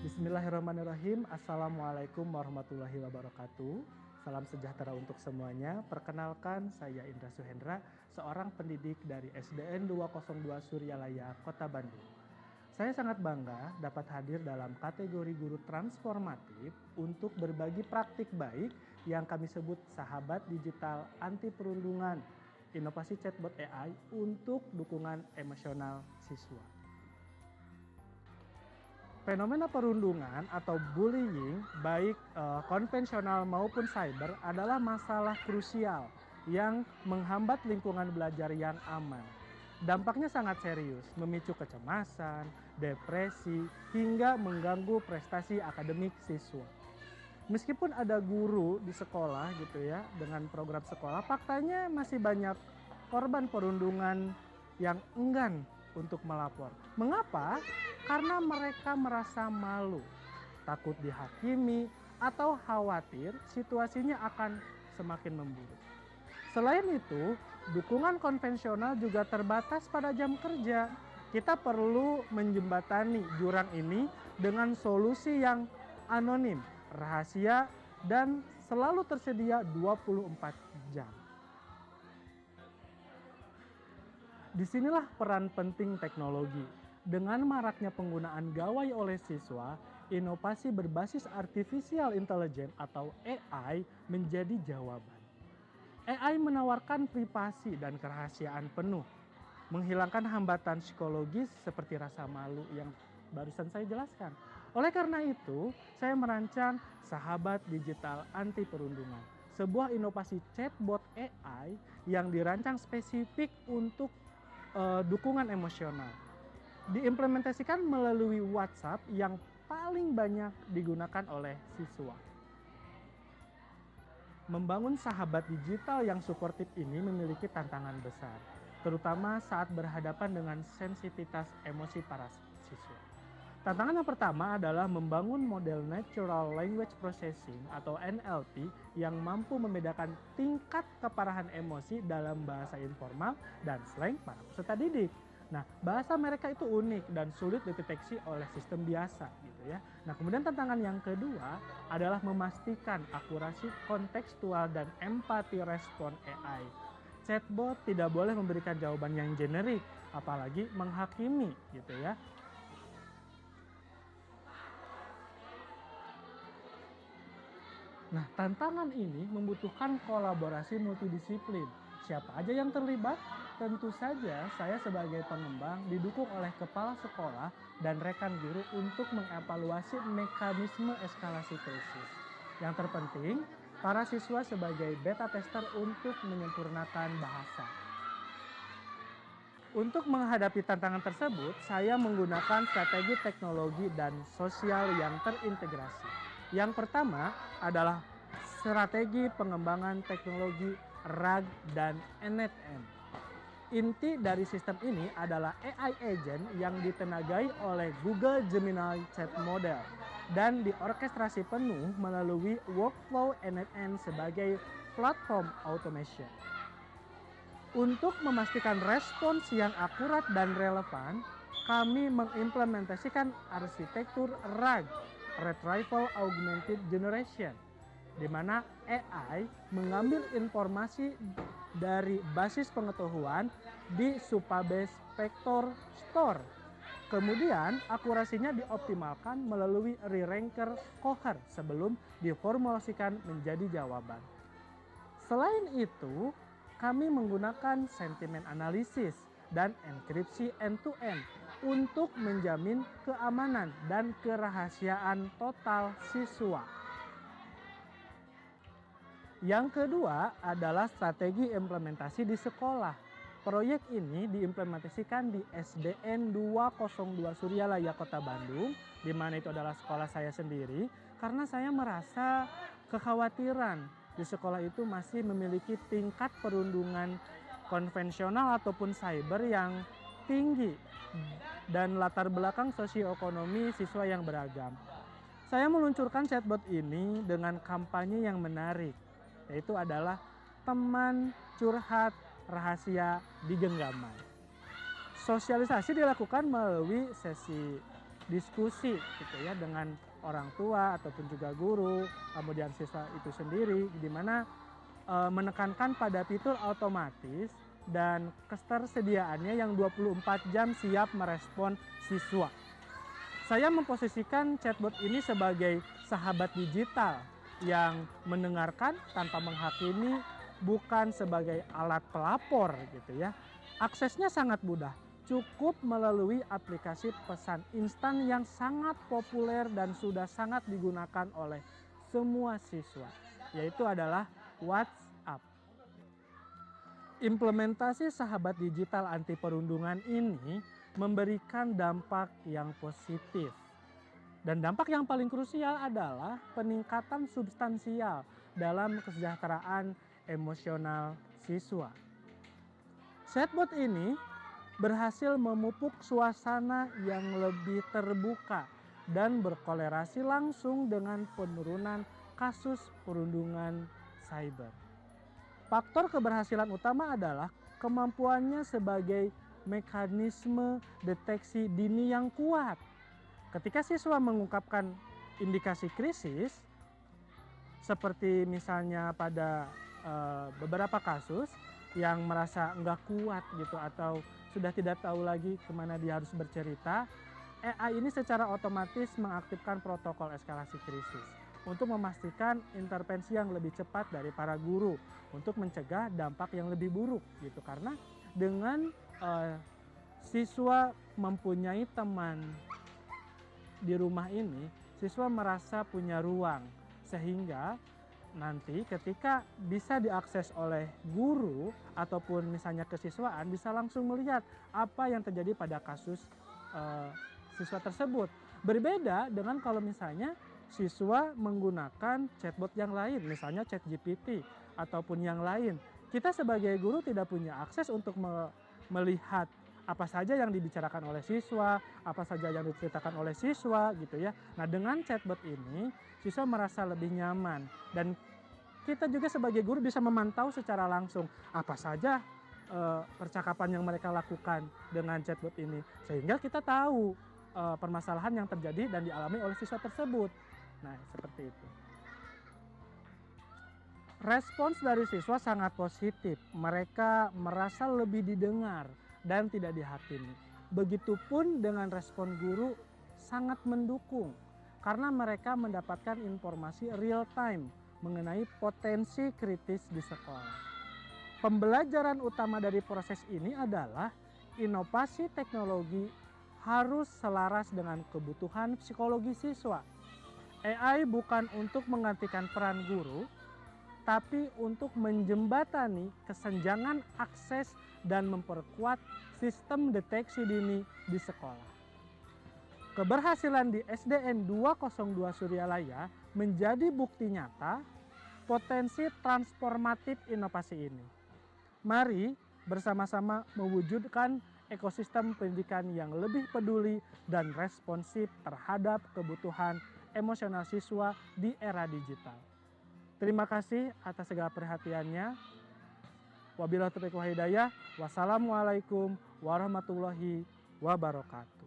Bismillahirrahmanirrahim. Assalamualaikum warahmatullahi wabarakatuh. Salam sejahtera untuk semuanya. Perkenalkan, saya Indra Suhendra, seorang pendidik dari SDN 202 Suryalaya, Kota Bandung. Saya sangat bangga dapat hadir dalam kategori guru transformatif untuk berbagi praktik baik yang kami sebut sahabat digital anti perundungan, inovasi chatbot AI untuk dukungan emosional siswa. Fenomena perundungan atau bullying baik konvensional maupun cyber adalah masalah krusial yang menghambat lingkungan belajar yang aman. Dampaknya sangat serius, memicu kecemasan, depresi, hingga mengganggu prestasi akademik siswa. Meskipun ada guru di sekolah gitu ya, dengan program sekolah, faktanya masih banyak korban perundungan yang enggan untuk melapor. Mengapa? Karena mereka merasa malu, takut dihakimi, atau khawatir situasinya akan semakin memburuk. Selain itu, dukungan konvensional juga terbatas pada jam kerja. Kita perlu menjembatani jurang ini dengan solusi yang anonim, rahasia, dan selalu tersedia 24 jam. Disinilah peran penting teknologi. Dengan maraknya penggunaan gawai oleh siswa, inovasi berbasis artificial intelligence atau AI menjadi jawaban. AI menawarkan privasi dan kerahasiaan penuh, menghilangkan hambatan psikologis seperti rasa malu yang barusan saya jelaskan. Oleh karena itu, saya merancang Sahabat Digital Anti Perundungan, sebuah inovasi chatbot AI yang dirancang spesifik untuk dukungan emosional. Diimplementasikan melalui WhatsApp yang paling banyak digunakan oleh siswa. Membangun sahabat digital yang suportif ini memiliki tantangan besar, terutama saat berhadapan dengan sensitivitas emosi para siswa. Tantangan yang pertama adalah membangun model Natural Language Processing atau NLP yang mampu membedakan tingkat keparahan emosi dalam bahasa informal dan slang para peserta didik. Nah, bahasa mereka itu unik dan sulit dideteksi oleh sistem biasa gitu ya. Nah, kemudian tantangan yang kedua adalah memastikan akurasi kontekstual dan empati respon AI. Chatbot tidak boleh memberikan jawaban yang generik, apalagi menghakimi gitu ya. Nah, tantangan ini membutuhkan kolaborasi multidisiplin. Siapa aja yang terlibat? Tentu saja saya sebagai pengembang didukung oleh kepala sekolah dan rekan guru untuk mengevaluasi mekanisme eskalasi krisis. Yang terpenting, para siswa sebagai beta tester untuk menyempurnakan bahasa. Untuk menghadapi tantangan tersebut, saya menggunakan strategi teknologi dan sosial yang terintegrasi. Yang pertama adalah strategi pengembangan teknologi RAG dan NetM. Inti dari sistem ini adalah AI agent yang ditenagai oleh Google Gemini Chat Model dan diorkestrasi penuh melalui workflow NetM sebagai platform automation. Untuk memastikan respons yang akurat dan relevan, kami mengimplementasikan arsitektur RAG, Retrieval Augmented Generation, di mana AI mengambil informasi dari basis pengetahuan di Supabase Vector Store. Kemudian akurasinya dioptimalkan melalui re-ranker Coher sebelum diformulasikan menjadi jawaban. Selain itu, kami menggunakan sentimen analisis dan enkripsi end-to-end untuk menjamin keamanan dan kerahasiaan total siswa. Yang kedua adalah strategi implementasi di sekolah. Proyek ini diimplementasikan di SDN 202 Suryalaya, Kota Bandung, di mana itu adalah sekolah saya sendiri, karena saya merasa kekhawatiran di sekolah itu masih memiliki tingkat perundungan konvensional ataupun cyber yang tinggi dan latar belakang sosioekonomi siswa yang beragam. Saya meluncurkan chatbot ini dengan kampanye yang menarik, yaitu adalah teman curhat rahasia di genggaman. Sosialisasi dilakukan melalui sesi diskusi gitu ya dengan orang tua ataupun juga guru, kemudian siswa itu sendiri, di mana menekankan pada fitur otomatis dan ketersediaannya yang 24 jam siap merespon siswa. Saya memposisikan chatbot ini sebagai sahabat digital yang mendengarkan tanpa menghakimi, bukan sebagai alat pelapor gitu ya. Aksesnya sangat mudah, cukup melalui aplikasi pesan instan yang sangat populer dan sudah sangat digunakan oleh semua siswa, yaitu adalah WhatsApp. Implementasi sahabat digital anti perundungan ini memberikan dampak yang positif. Dan dampak yang paling krusial adalah peningkatan substansial dalam kesejahteraan emosional siswa. Chatbot ini berhasil memupuk suasana yang lebih terbuka dan berkolerasi langsung dengan penurunan kasus perundungan cyber. Faktor keberhasilan utama adalah kemampuannya sebagai mekanisme deteksi dini yang kuat. Ketika siswa mengungkapkan indikasi krisis, seperti misalnya pada beberapa kasus yang merasa nggak kuat gitu atau sudah tidak tahu lagi kemana dia harus bercerita, AI ini secara otomatis mengaktifkan protokol eskalasi krisis untuk memastikan intervensi yang lebih cepat dari para guru untuk mencegah dampak yang lebih buruk gitu. Karena dengan siswa mempunyai teman di rumah ini, siswa merasa punya ruang sehingga nanti ketika bisa diakses oleh guru ataupun misalnya kesiswaan bisa langsung melihat apa yang terjadi pada kasus siswa tersebut. Berbeda dengan kalau misalnya siswa menggunakan chatbot yang lain, misalnya ChatGPT ataupun yang lain. Kita sebagai guru tidak punya akses untuk melihat apa saja yang dibicarakan oleh siswa, apa saja yang diceritakan oleh siswa gitu ya. Nah, dengan chatbot ini siswa merasa lebih nyaman dan kita juga sebagai guru bisa memantau secara langsung apa saja percakapan yang mereka lakukan dengan chatbot ini, sehingga kita tahu permasalahan yang terjadi dan dialami oleh siswa tersebut. Nah, seperti itu. Respons dari siswa sangat positif. Mereka merasa lebih didengar dan tidak dihakimi. Begitupun dengan respon guru sangat mendukung karena mereka mendapatkan informasi real time mengenai potensi kritis di sekolah. Pembelajaran utama dari proses ini adalah inovasi teknologi harus selaras dengan kebutuhan psikologi siswa. AI bukan untuk menggantikan peran guru, tapi untuk menjembatani kesenjangan akses dan memperkuat sistem deteksi dini di sekolah. Keberhasilan di SDN 202 Suryalaya menjadi bukti nyata potensi transformatif inovasi ini. Mari bersama-sama mewujudkan ekosistem pendidikan yang lebih peduli dan responsif terhadap kebutuhan emosional siswa di era digital. Terima kasih atas segala perhatiannya. Wabillahi taufiq wal hidayah. Wassalamualaikum warahmatullahi wabarakatuh.